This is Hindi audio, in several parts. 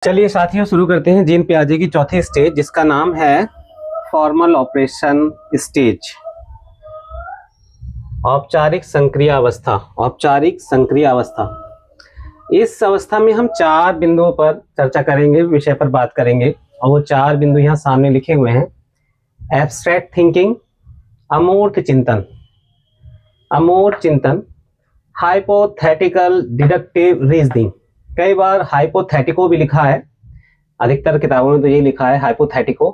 चलिए साथियों शुरू करते हैं जीन पियाजे की चौथी स्टेज जिसका नाम है फॉर्मल ऑपरेशन स्टेज। औपचारिक संक्रिया अवस्था। औपचारिक संक्रिया अवस्था, इस अवस्था में हम 4 बिंदुओं पर चर्चा करेंगे, विषय पर बात करेंगे और वो 4 बिंदु यहाँ सामने लिखे हुए हैं। एब्स्ट्रैक्ट थिंकिंग, अमूर्त चिंतन, अमूर्त चिंतन, हाइपोथेटिकल डिडक्टिव रीजनिंग। कई बार हाइपोथेटिको भी लिखा है, अधिकतर किताबों में तो ये लिखा है हाइपोथेटिको।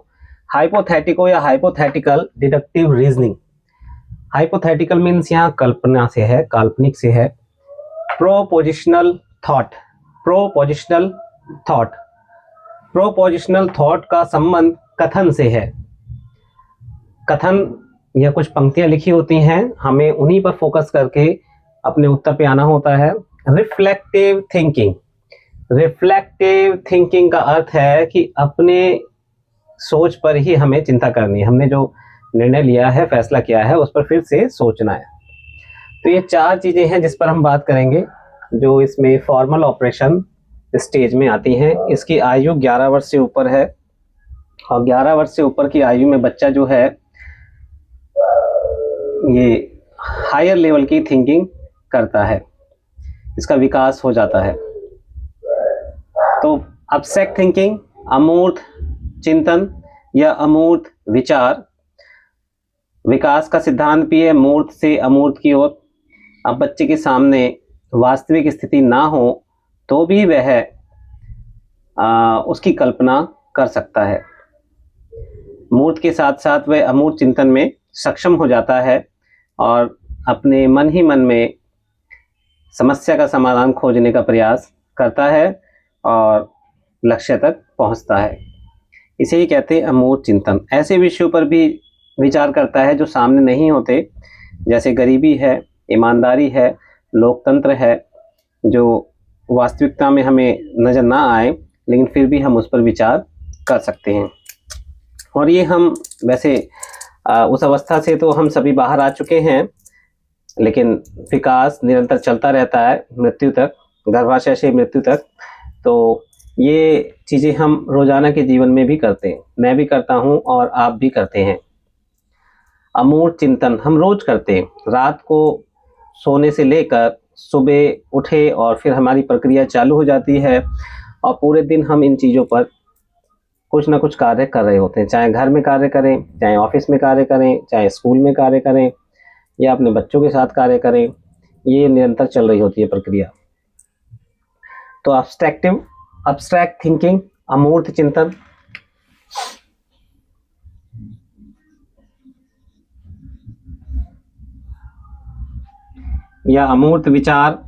हाइपोथेटिको या hypothetical deductive reasoning. Hypothetical means यहाँ कल्पना से है, काल्पनिक से है। Prepositional thought, prepositional thought, prepositional thought का संबंध कथन से है। कथन या कुछ पंक्तियां लिखी होती हैं, हमें उन्हीं पर फोकस करके अपने उत्तर पे आना होता है। रिफ्लेक्टिव थिंकिंग, रिफ्लेक्टिव थिंकिंग का अर्थ है कि अपने सोच पर ही हमें चिंता करनी है, हमने जो निर्णय लिया है, फैसला किया है, उस पर फिर से सोचना है। तो ये 4 चीजें हैं जिस पर हम बात करेंगे, जो इसमें फॉर्मल ऑपरेशन स्टेज में आती हैं। इसकी आयु 11 वर्ष से ऊपर है और 11 वर्ष से ऊपर की आयु में बच्चा जो है ये हायर लेवल की थिंकिंग करता है, इसका विकास हो जाता है। तो एब्स्ट्रैक्ट थिंकिंग, अमूर्त चिंतन या अमूर्त विचार, विकास का सिद्धांत भी है मूर्त से अमूर्त की ओर। अब बच्चे के सामने वास्तविक स्थिति ना हो तो भी वह उसकी कल्पना कर सकता है। मूर्त के साथ साथ वह अमूर्त चिंतन में सक्षम हो जाता है और अपने मन ही मन में समस्या का समाधान खोजने का प्रयास करता है और लक्ष्य तक पहुंचता है। इसे ही कहते हैं अमूर्त चिंतन। ऐसे विषयों पर भी विचार करता है जो सामने नहीं होते, जैसे गरीबी है, ईमानदारी है, लोकतंत्र है, जो वास्तविकता में हमें नजर ना आए लेकिन फिर भी हम उस पर विचार कर सकते हैं। और ये हम वैसे उस अवस्था से तो हम सभी बाहर आ चुके हैं, लेकिन विकास निरंतर चलता रहता है मृत्यु तक, गर्भाशय से मृत्यु तक। तो ये चीज़ें हम रोजाना के जीवन में भी करते हैं, मैं भी करता हूँ और आप भी करते हैं। अमूर्त चिंतन हम रोज करते हैं, रात को सोने से लेकर सुबह उठे और फिर हमारी प्रक्रिया चालू हो जाती है और पूरे दिन हम इन चीज़ों पर कुछ ना कुछ कार्य कर रहे होते हैं, चाहे घर में कार्य करें, चाहे ऑफिस में कार्य करें, चाहे स्कूल में कार्य करें या अपने बच्चों के साथ कार्य करें, ये निरंतर चल रही होती है प्रक्रिया। तो एब्स्ट्रैक्ट थिंकिंग, अमूर्त चिंतन, या अमूर्त विचार।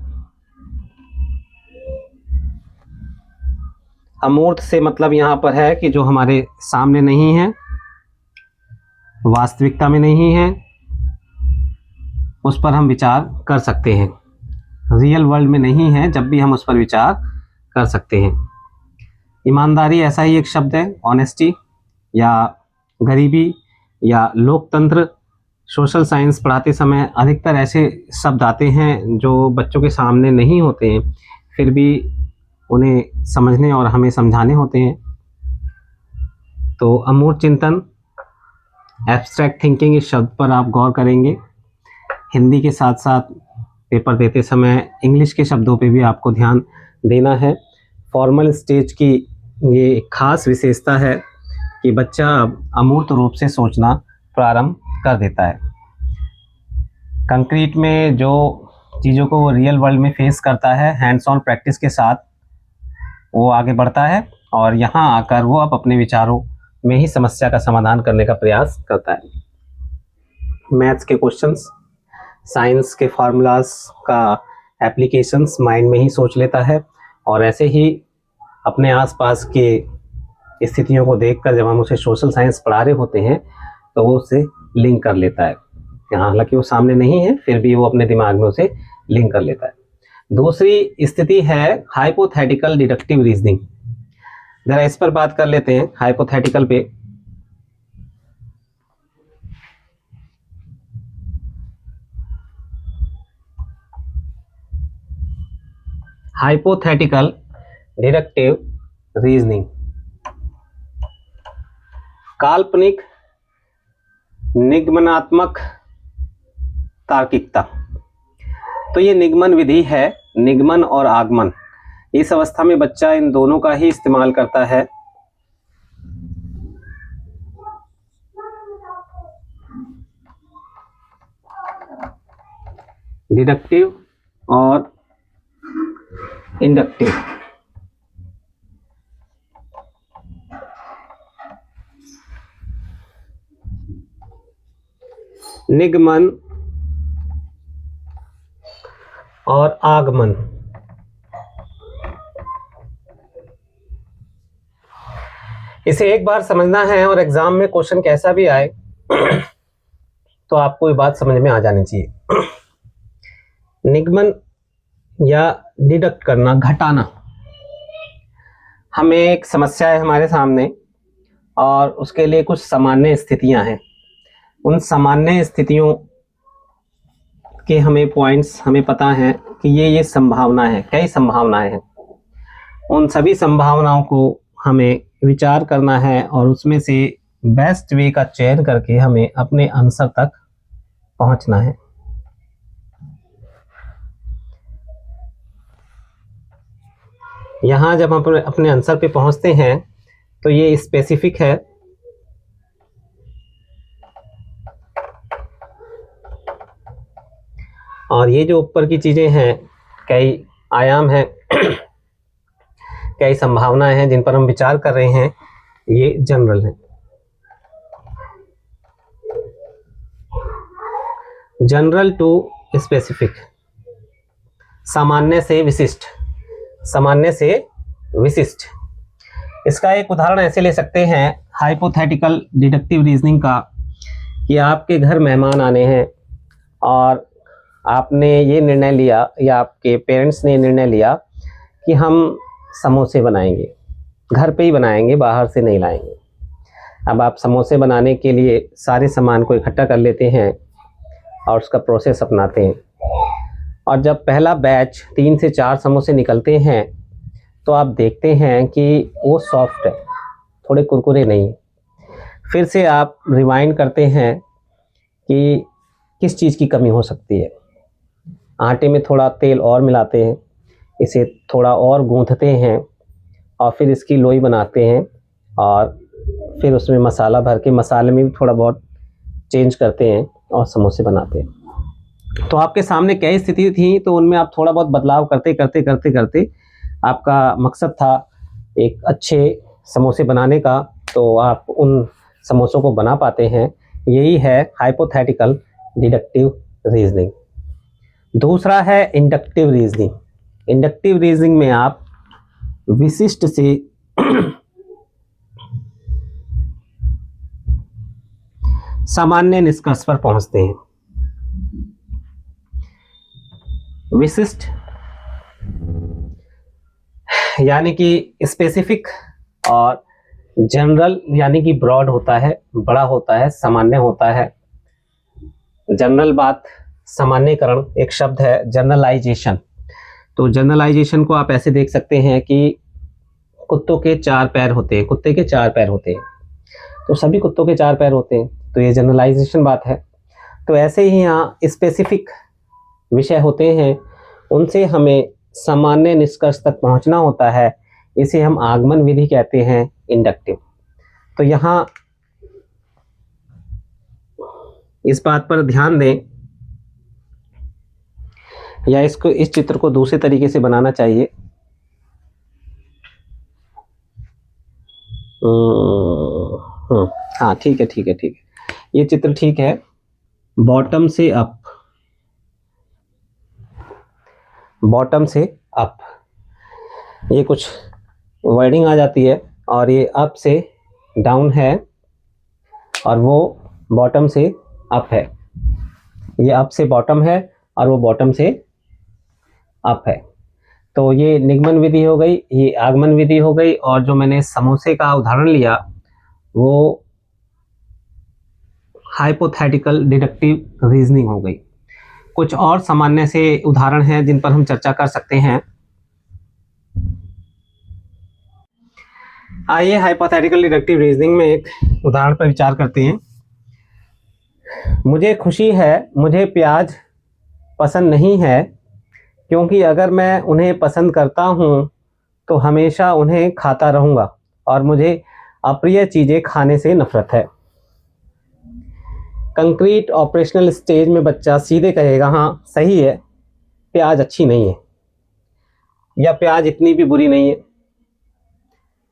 अमूर्त से मतलब यहाँ पर है कि जो हमारे सामने नहीं है, वास्तविकता में नहीं है, उस पर हम विचार कर सकते हैं। रियल वर्ल्ड में नहीं है, जब भी हम उस पर विचार कर सकते हैं। ईमानदारी ऐसा ही एक शब्द है, ऑनेस्टी, या गरीबी या लोकतंत्र। सोशल साइंस पढ़ाते समय अधिकतर ऐसे शब्द आते हैं जो बच्चों के सामने नहीं होते हैं, फिर भी उन्हें समझने और हमें समझाने होते हैं। तो अमूर्त चिंतन, एब्स्ट्रैक्ट थिंकिंग, इस शब्द पर आप गौर करेंगे। हिंदी के साथ साथ पेपर देते समय इंग्लिश के शब्दों पे भी आपको ध्यान देना है। फॉर्मल स्टेज की ये खास विशेषता है कि बच्चा अमूर्त रूप से सोचना प्रारंभ कर देता है। कंक्रीट में जो चीज़ों को वो रियल वर्ल्ड में फेस करता है, हैंड्स ऑन प्रैक्टिस के साथ वो आगे बढ़ता है और यहाँ आकर वो अब अपने विचारों में ही समस्या का समाधान करने का प्रयास करता है। मैथ्स के क्वेश्चंस, साइंस के फार्मूलाज का एप्लीकेशंस माइंड में ही सोच लेता है और ऐसे ही अपने आसपास के स्थितियों को देखकर जब हम उसे सोशल साइंस पढ़ा रहे होते हैं तो वो उसे लिंक कर लेता है। हालांकि वो सामने नहीं है, फिर भी वो अपने दिमाग में उसे लिंक कर लेता है। दूसरी स्थिति है हाइपोथेटिकल डिडक्टिव रीजनिंग। जरा इस पर बात कर लेते हैं, हाइपोथेटिकल पे। Hypothetical deductive reasoning. काल्पनिक निगमनात्मक तार्किकता। तो ये निगमन विधि है, निगमन और आगमन। इस अवस्था में बच्चा इन दोनों का ही इस्तेमाल करता है। डिडक्टिव और इंडक्टिव। निगमन और आगमन। इसे एक बार समझना है और एग्जाम में क्वेश्चन कैसा भी आए तो आपको ये बात समझ में आ जानी चाहिए। निगमन या डिडक्ट करना, घटाना। हमें एक समस्या है हमारे सामने और उसके लिए कुछ सामान्य स्थितियां हैं। उन सामान्य स्थितियों के हमें पॉइंट्स हमें पता है कि ये संभावना है, कई संभावनाएं हैं। उन सभी संभावनाओं को हमें विचार करना है और उसमें से बेस्ट वे का चयन करके हमें अपने आंसर तक पहुंचना है। यहां जब हम अपने आंसर पे पहुंचते हैं तो ये स्पेसिफिक है, और ये जो ऊपर की चीजें हैं, कई आयाम हैं, कई संभावनाएं हैं जिन पर हम विचार कर रहे हैं, ये जनरल है। जनरल टू स्पेसिफिक, सामान्य से विशिष्ट, सामान्य से विशिष्ट। इसका एक उदाहरण ऐसे ले सकते हैं हाइपोथेटिकल डिडक्टिव रीजनिंग का, कि आपके घर मेहमान आने हैं और आपने ये निर्णय लिया या आपके पेरेंट्स ने निर्णय लिया कि हम समोसे बनाएंगे, घर पे ही बनाएंगे, बाहर से नहीं लाएंगे। अब आप समोसे बनाने के लिए सारे सामान को इकट्ठा कर लेते हैं और उसका प्रोसेस अपनाते हैं, और जब पहला बैच 3 से 4 समोसे निकलते हैं तो आप देखते हैं कि वो सॉफ्ट है, थोड़े कुरकुरे नहीं। फिर से आप रिवाइंड करते हैं कि किस चीज़ की कमी हो सकती है। आटे में थोड़ा तेल और मिलाते हैं, इसे थोड़ा और गूंथते हैं और फिर इसकी लोई बनाते हैं और फिर उसमें मसाला भर के, मसाले में भी थोड़ा बहुत चेंज करते हैं और समोसे बनाते हैं। तो आपके सामने कई स्थिति थी, तो उनमें आप थोड़ा बहुत बदलाव करते करते करते करते आपका मकसद था एक अच्छे समोसे बनाने का, तो आप उन समोसों को बना पाते हैं। यही है हाइपोथेटिकल डिडक्टिव रीजनिंग। दूसरा है इंडक्टिव रीजनिंग। इंडक्टिव रीजनिंग में आप विशिष्ट से सामान्य निष्कर्ष पर पहुंचते हैं। विशिष्ट यानी कि स्पेसिफिक, और जनरल यानी कि ब्रॉड होता है, बड़ा होता है, सामान्य होता है। जनरल बात, सामान्यकरण एक शब्द है जनरलाइजेशन। तो जनरलाइजेशन को आप ऐसे देख सकते हैं कि कुत्तों के 4 पैर होते हैं, कुत्ते के 4 पैर होते हैं, तो सभी कुत्तों के 4 पैर होते हैं, तो ये जनरलाइजेशन बात है। तो ऐसे ही यहाँ स्पेसिफिक विषय होते हैं, उनसे हमें सामान्य निष्कर्ष तक पहुंचना होता है। इसे हम आगमन विधि कहते हैं, इंडक्टिव। तो यहाँ इस बात पर ध्यान दें, या इसको, इस चित्र को दूसरे तरीके से बनाना चाहिए। हाँ ठीक है, ठीक है, ठीक है, ये चित्र ठीक है। बॉटम से अप, बॉटम से अप, ये कुछ वर्डिंग आ जाती है, और ये अप से डाउन है और वो बॉटम से अप है। ये अप से बॉटम है और वो बॉटम से अप है। तो ये निगमन विधि हो गई, ये आगमन विधि हो गई, और जो मैंने समोसे का उदाहरण लिया वो हाइपोथेटिकल डिडक्टिव रीजनिंग हो गई। कुछ और सामान्य से उदाहरण हैं जिन पर हम चर्चा कर सकते हैं। आइए हाइपोथेटिकल डिडक्टिव रीजनिंग में एक उदाहरण पर विचार करते हैं। मुझे खुशी है, मुझे प्याज पसंद नहीं है, क्योंकि अगर मैं उन्हें पसंद करता हूँ तो हमेशा उन्हें खाता रहूँगा और मुझे अप्रिय चीज़ें खाने से नफरत है। कंक्रीट ऑपरेशनल स्टेज में बच्चा सीधे कहेगा हाँ सही है, प्याज अच्छी नहीं है या प्याज इतनी भी बुरी नहीं है।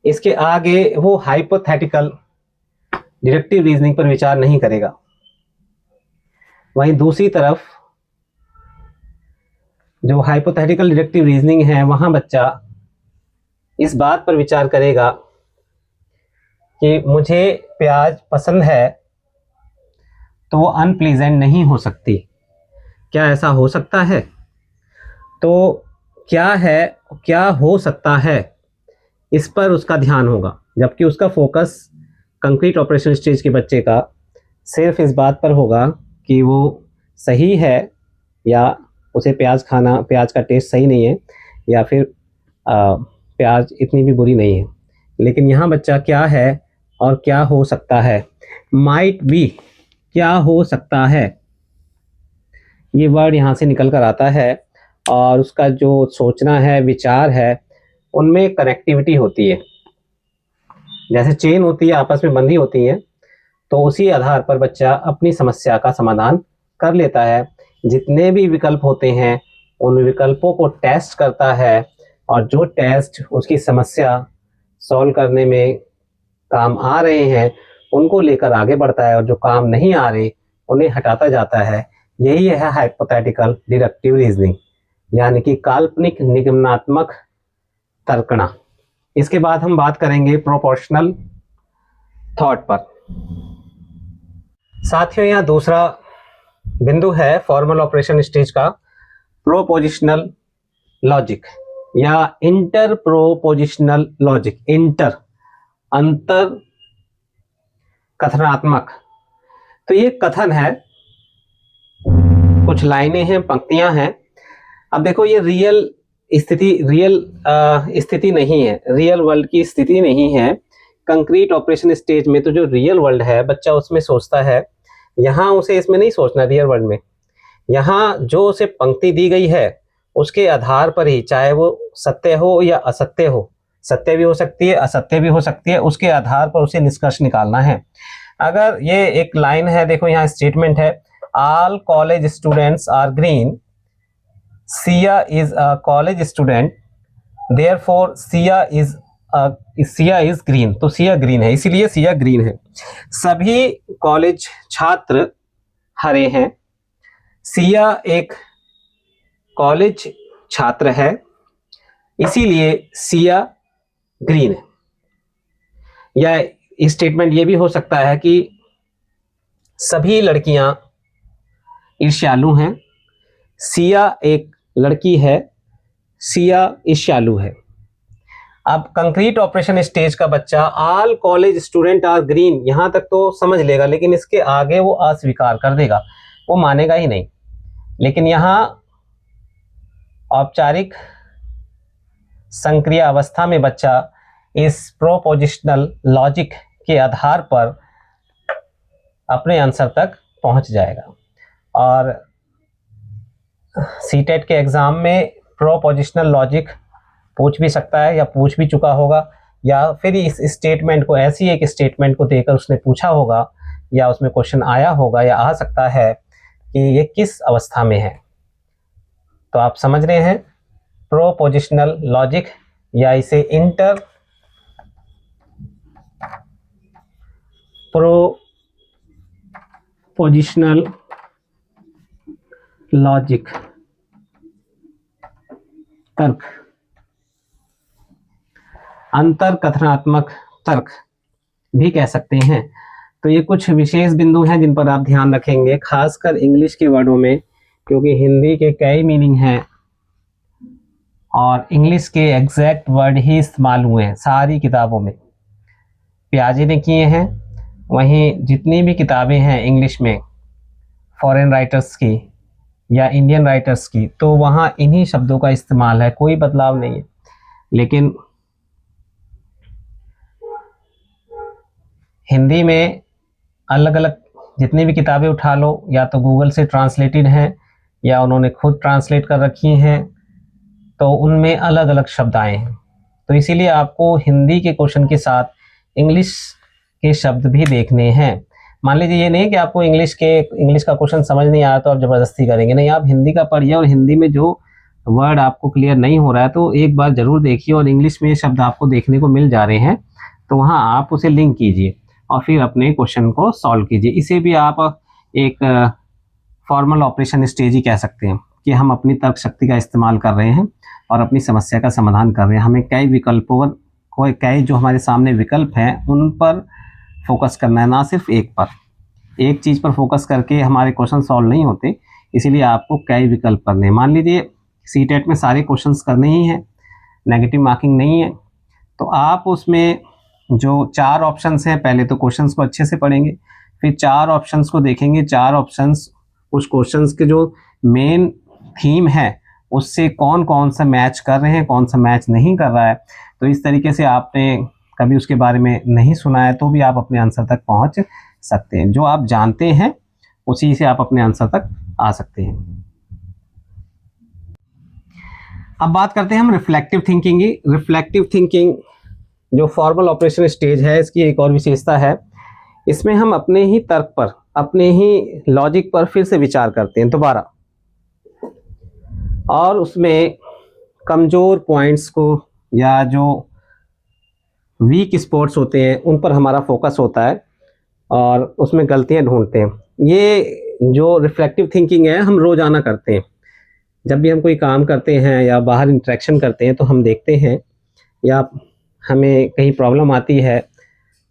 इसके आगे वो हाइपोथेटिकल डिडक्टिव रीजनिंग पर विचार नहीं करेगा। वहीं दूसरी तरफ जो हाइपोथेटिकल डिडक्टिव रीजनिंग है वहां बच्चा इस बात पर विचार करेगा कि मुझे प्याज पसंद है तो वो अनप्लीजेंट नहीं हो सकती। क्या ऐसा हो सकता है? तो क्या है, क्या हो सकता है, इस पर उसका ध्यान होगा, जबकि उसका फोकस कंक्रीट ऑपरेशन स्टेज के बच्चे का सिर्फ इस बात पर होगा कि वो सही है या उसे प्याज का टेस्ट सही नहीं है या फिर प्याज इतनी भी बुरी नहीं है। लेकिन यहाँ बच्चा क्या है और क्या हो सकता है, माइट बी, क्या हो सकता है, ये वर्ड यहाँ से निकल कर आता है और उसका जो सोचना है, विचार है, उनमें कनेक्टिविटी होती है। जैसे चेन होती है, आपस में बंधी होती है, तो उसी आधार पर बच्चा अपनी समस्या का समाधान कर लेता है। जितने भी विकल्प होते हैं उन विकल्पों को टेस्ट करता है और जो टेस्ट उसकी समस्या सॉल्व करने में काम आ रहे हैं उनको लेकर आगे बढ़ता है और जो काम नहीं आ रहे उन्हें हटाता जाता है। यही है हाइपोथेटिकल डिडक्टिव रीजनिंग, यानी कि काल्पनिक निगमनात्मक तर्कना। इसके बाद हम बात करेंगे प्रोपोर्शनल थॉट पर। साथियों, यहाँ दूसरा बिंदु है फॉर्मल ऑपरेशन स्टेज का, प्रोपोजिशनल लॉजिक या इंटर प्रोपोजिशनल लॉजिक। इंटर अंतर कथनात्मक। तो ये कथन है, कुछ लाइनें हैं, पंक्तियां हैं। अब देखो ये रियल स्थिति नहीं है, रियल वर्ल्ड की स्थिति नहीं है। कंक्रीट ऑपरेशन स्टेज में तो जो रियल वर्ल्ड है बच्चा उसमें सोचता है, यहाँ उसे इसमें नहीं सोचना रियल वर्ल्ड में। यहाँ जो उसे पंक्ति दी गई है उसके आधार पर ही, चाहे वो सत्य हो या असत्य हो, सत्य भी हो सकती है, असत्य भी हो सकती है, उसके आधार पर उसे निष्कर्ष निकालना है। अगर ये एक लाइन है, देखो यहाँ स्टेटमेंट है, all college students are green, Siya is a college student, therefore Siya is green. तो सिया ग्रीन है, इसीलिए सिया ग्रीन है। सभी कॉलेज छात्र हरे हैं, सिया एक कॉलेज छात्र है, इसीलिए सिया ग्रीन है। या स्टेटमेंट ये भी हो सकता है कि सभी लड़कियां ईर्ष्यालु हैं, सिया एक लड़की है, सिया ईर्ष्यालु है। अब कंक्रीट ऑपरेशन स्टेज का बच्चा all college student are green यहां तक तो समझ लेगा, लेकिन इसके आगे वो अस्वीकार कर देगा, वो मानेगा ही नहीं। लेकिन यहां औपचारिक संक्रिया अवस्था में बच्चा इस प्रोपोजिशनल लॉजिक के आधार पर अपने आंसर तक पहुंच जाएगा। और सीटेट के एग्जाम में प्रोपोजिशनल लॉजिक पूछ भी सकता है या पूछ भी चुका होगा, या फिर इस स्टेटमेंट को, ऐसी एक स्टेटमेंट को देकर उसने पूछा होगा या उसमें क्वेश्चन आया होगा या आ सकता है कि ये किस अवस्था में है। तो आप समझ रहे हैं प्रोपोजिशनल लॉजिक, या इसे इंटर प्रोपोजिशनल लॉजिक, तर्क, अंतर कथनात्मक तर्क भी कह सकते हैं। तो ये कुछ विशेष बिंदु हैं जिन पर आप ध्यान रखेंगे, खासकर इंग्लिश के वर्डों में, क्योंकि हिंदी के कई मीनिंग हैं और इंग्लिश के एग्जैक्ट वर्ड ही इस्तेमाल हुए हैं सारी किताबों में, प्याजे ने किए हैं। वहीं जितनी भी किताबें हैं इंग्लिश में फॉरेन राइटर्स की या इंडियन राइटर्स की, तो वहाँ इन्हीं शब्दों का इस्तेमाल है, कोई बदलाव नहीं है। लेकिन हिंदी में अलग अलग जितनी भी किताबें उठा लो, या तो गूगल से ट्रांसलेटेड हैं या उन्होंने खुद ट्रांसलेट कर रखी हैं, तो उनमें अलग अलग शब्द आए हैं। तो इसीलिए आपको हिंदी के क्वेश्चन के साथ इंग्लिश के शब्द भी देखने हैं। मान लीजिए ये नहीं कि आपको इंग्लिश का क्वेश्चन समझ नहीं आया तो आप ज़बरदस्ती करेंगे, नहीं, आप हिंदी का पढ़िए और हिंदी में जो वर्ड आपको क्लियर नहीं हो रहा है तो एक बार ज़रूर देखिए, और इंग्लिश में शब्द आपको देखने को मिल जा रहे हैं तो वहाँ आप उसे लिंक कीजिए और फिर अपने क्वेश्चन को सॉल्व कीजिए। इसे भी आप एक फॉर्मल ऑपरेशन स्टेज ही कह सकते हैं कि हम अपनी तर्क शक्ति का इस्तेमाल कर रहे हैं और अपनी समस्या का समाधान कर रहे हैं। हमें कई विकल्पों पर, कई जो हमारे सामने विकल्प हैं उन पर फोकस करना है, ना सिर्फ एक पर। एक चीज़ पर फोकस करके हमारे क्वेश्चन सॉल्व नहीं होते, इसीलिए आपको कई विकल्प करने हैं। मान लीजिए सीटेट में सारे क्वेश्चंस करने ही हैं, नेगेटिव मार्किंग नहीं है, तो आप उसमें जो 4 ऑप्शंस हैं, पहले तो क्वेश्चंस को अच्छे से पढ़ेंगे, फिर 4 ऑप्शंस को देखेंगे। 4 ऑप्शंस उस क्वेश्चंस के जो मेन थीम है उससे कौन कौन सा मैच कर रहे हैं, कौन सा मैच नहीं कर रहा है। तो इस तरीके से आपने कभी उसके बारे में नहीं सुना है तो भी आप अपने आंसर तक पहुंच सकते हैं। जो आप जानते हैं उसी से आप अपने आंसर तक आ सकते हैं। अब बात करते हैं हम रिफ्लेक्टिव थिंकिंग की। रिफ्लेक्टिव थिंकिंग जो फॉर्मल ऑपरेशन स्टेज है, इसकी एक और विशेषता है, इसमें हम अपने ही तर्क पर, अपने ही लॉजिक पर फिर से विचार करते हैं दोबारा, और उसमें कमज़ोर पॉइंट्स को या जो वीक स्पॉट्स होते हैं उन पर हमारा फोकस होता है और उसमें गलतियां ढूंढते हैं। ये जो रिफ्लेक्टिव थिंकिंग है हम रोज़ाना करते हैं। जब भी हम कोई काम करते हैं या बाहर इंटरेक्शन करते हैं तो हम देखते हैं, या हमें कहीं प्रॉब्लम आती है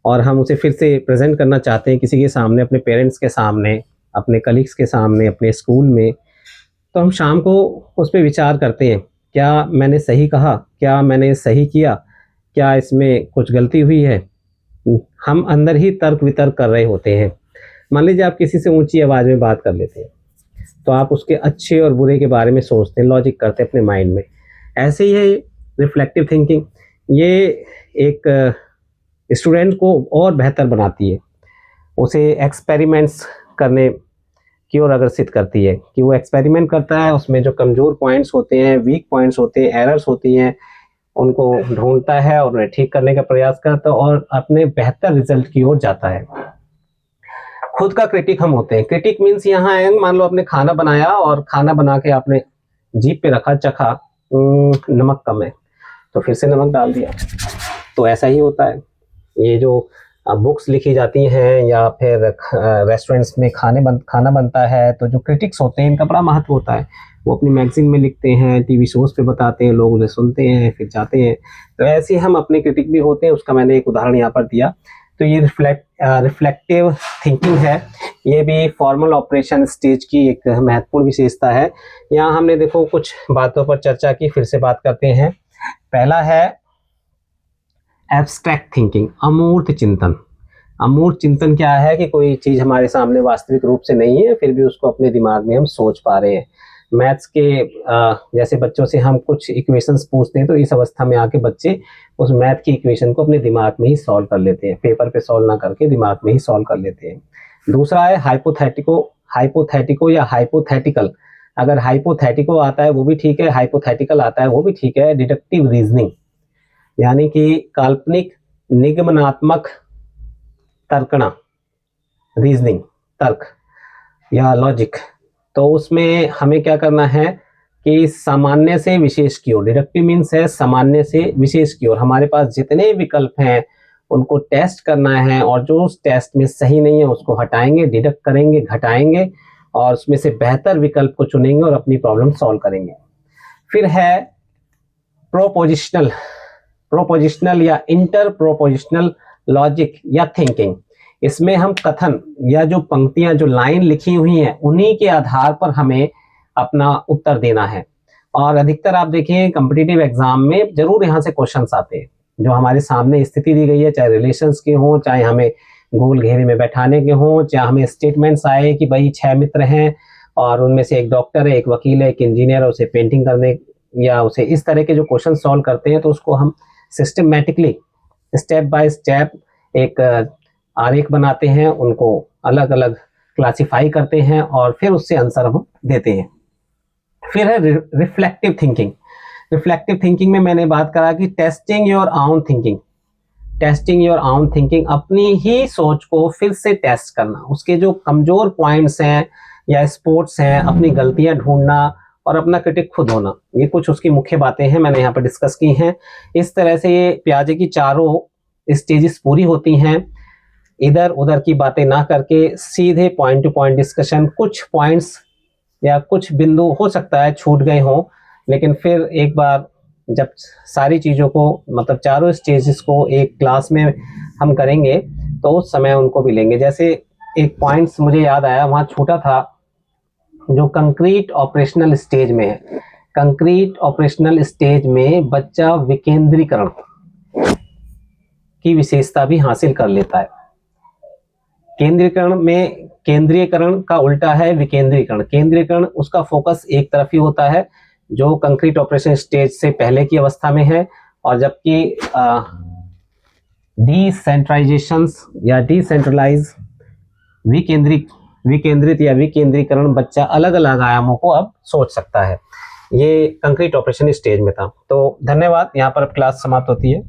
और हम उसे फिर से प्रेजेंट करना चाहते हैं किसी के सामने, अपने पेरेंट्स के सामने, अपने कलीग्स के सामने, अपने स्कूल में, तो हम शाम को उस पर विचार करते हैं, क्या मैंने सही कहा, क्या मैंने सही किया, क्या इसमें कुछ गलती हुई है। हम अंदर ही तर्क वितर्क कर रहे होते हैं। मान लीजिए आप किसी से ऊंची आवाज़ में बात कर लेते हैं तो आप उसके अच्छे और बुरे के बारे में सोचते हैं, लॉजिक करते हैं अपने माइंड में। ऐसे ही है रिफ्लेक्टिव थिंकिंग। ये एक स्टूडेंट को और बेहतर बनाती है, उसे एक्सपेरिमेंट्स करने की ओर अग्रसित करती है कि वो एक्सपेरिमेंट करता है, उसमें जो कमज़ोर पॉइंट्स होते हैं, वीक पॉइंट्स होते हैं, एरर्स होती हैं, उनको ढूंढता है और उन्हें ठीक करने का प्रयास करता है और अपने बेहतर रिजल्ट की ओर जाता है। खुद का क्रिटिक हम होते हैं। क्रिटिक मीन्स यहाँ है, मान लो आपने खाना बनाया और खाना बना के आपने जीभ पे रखा, चखा, नमक कम है तो फिर से नमक डाल दिया। तो ऐसा ही होता है। ये जो बुक्स लिखी जाती हैं या फिर रेस्टोरेंट्स में खाना बनता है तो जो क्रिटिक्स होते हैं इनका बड़ा महत्व होता है। वो अपनी मैगजीन में लिखते हैं, टीवी शोज पे बताते हैं, लोग उन्हें सुनते हैं, फिर जाते हैं। तो ऐसे हम अपने क्रिटिक भी होते हैं, उसका मैंने एक उदाहरण यहाँ पर दिया। तो ये रिफ्लेक्टिव थिंकिंग है, ये भी फॉर्मल ऑपरेशन स्टेज की एक महत्वपूर्ण विशेषता है। यहाँ हमने देखो कुछ बातों पर चर्चा की, फिर से बात करते हैं। पहला है एब्स्ट्रैक्ट थिंकिंग, अमूर्त चिंतन। अमूर्त चिंतन क्या है कि कोई चीज़ हमारे सामने वास्तविक रूप से नहीं है, फिर भी उसको अपने दिमाग में हम सोच पा रहे हैं। मैथ्स के जैसे बच्चों से हम कुछ इक्वेशंस पूछते हैं तो इस अवस्था में आके बच्चे उस मैथ की इक्वेशन को अपने दिमाग में ही सॉल्व कर लेते हैं, पेपर पे सॉल्व ना करके दिमाग में ही सॉल्व कर लेते हैं। दूसरा है हाइपोथेटिको या हाइपोथेटिकल। अगर हाइपोथेटिको आता है वो भी ठीक है, हाइपोथेटिकल आता है वो भी ठीक है। डिडक्टिव रीजनिंग यानी कि काल्पनिक निगमनात्मक तर्कना, रीजनिंग, तर्क या लॉजिक। तो उसमें हमें क्या करना है कि सामान्य से विशेष की ओर, डिडक्टिव मीन्स है सामान्य से विशेष की ओर। हमारे पास जितने विकल्प हैं उनको टेस्ट करना है और जो उस टेस्ट में सही नहीं है उसको हटाएंगे, डिडक्ट करेंगे, घटाएंगे और उसमें से बेहतर विकल्प को चुनेंगे और अपनी प्रॉब्लम सॉल्व करेंगे। फिर है प्रोपोजिशनल या इंटर प्रोपोजिशनल लॉजिक या थिंकिंग। इसमें हम कथन या जो पंक्तियां, जो लाइन लिखी हुई हैं उन्हीं के आधार पर हमें अपना उत्तर देना है। और अधिकतर आप देखें कॉम्पिटिटिव एग्जाम में जरूर यहाँ से क्वेश्चंस आते हैं। जो हमारे सामने स्थिति दी गई है, चाहे रिलेशंस के हों, चाहे हमें गोल घेरे में बैठाने के हों, चाहे हमें स्टेटमेंट्स आए कि भाई 6 मित्र हैं और उनमें से एक डॉक्टर है, एक वकील है, एक इंजीनियर है, उसे पेंटिंग करने या उसे इस तरह के जो क्वेश्चन सॉल्व करते हैं तो उसको हम सिस्टमेटिकली स्टेप बाय स्टेप एक आरेख बनाते हैं, उनको अलग अलग क्लासिफाई करते हैं और फिर उससे आंसर हम देते हैं। फिर है रिफ्लेक्टिव थिंकिंग। रिफ्लेक्टिव थिंकिंग में मैंने बात करा कि testing your own thinking, testing your own thinking, अपनी ही सोच को फिर से टेस्ट करना, उसके जो कमजोर पॉइंट्स हैं या स्पोर्ट्स हैं, अपनी गलतियां ढूंढना और अपना क्रिटिक खुद होना, ये कुछ उसकी मुख्य बातें हैं, मैंने यहाँ पर डिस्कस की हैं। इस तरह से ये पियाजे की चारों स्टेजेस पूरी होती हैं, इधर उधर की बातें ना करके सीधे पॉइंट टू पॉइंट डिस्कशन। कुछ पॉइंट्स या कुछ बिंदु हो सकता है छूट गए हों, लेकिन फिर एक बार जब सारी चीज़ों को, मतलब चारों स्टेजेस को एक क्लास में हम करेंगे तो उस समय उनको भी लेंगे। जैसे एक पॉइंट्स मुझे याद आया, वहाँ छूटा था जो कंक्रीट ऑपरेशनल स्टेज में है। कंक्रीट ऑपरेशनल स्टेज में बच्चा विकेंद्रीकरण की विशेषता भी हासिल कर लेता है। केंद्रीकरण में केंद्रीयकरण का उल्टा है विकेंद्रीकरण। केंद्रीकरण उसका फोकस एक तरफ ही होता है, जो कंक्रीट ऑपरेशन स्टेज से पहले की अवस्था में है, और जबकि डिसेंट्रलाइजेशन या डिसेंट्रलाइज विकेंद्रित या विकेंद्रीकरण बच्चा अलग अलग आयामों को अब सोच सकता है। ये कंक्रीट ऑपरेशन स्टेज में था। तो धन्यवाद, यहाँ पर क्लास समाप्त होती है।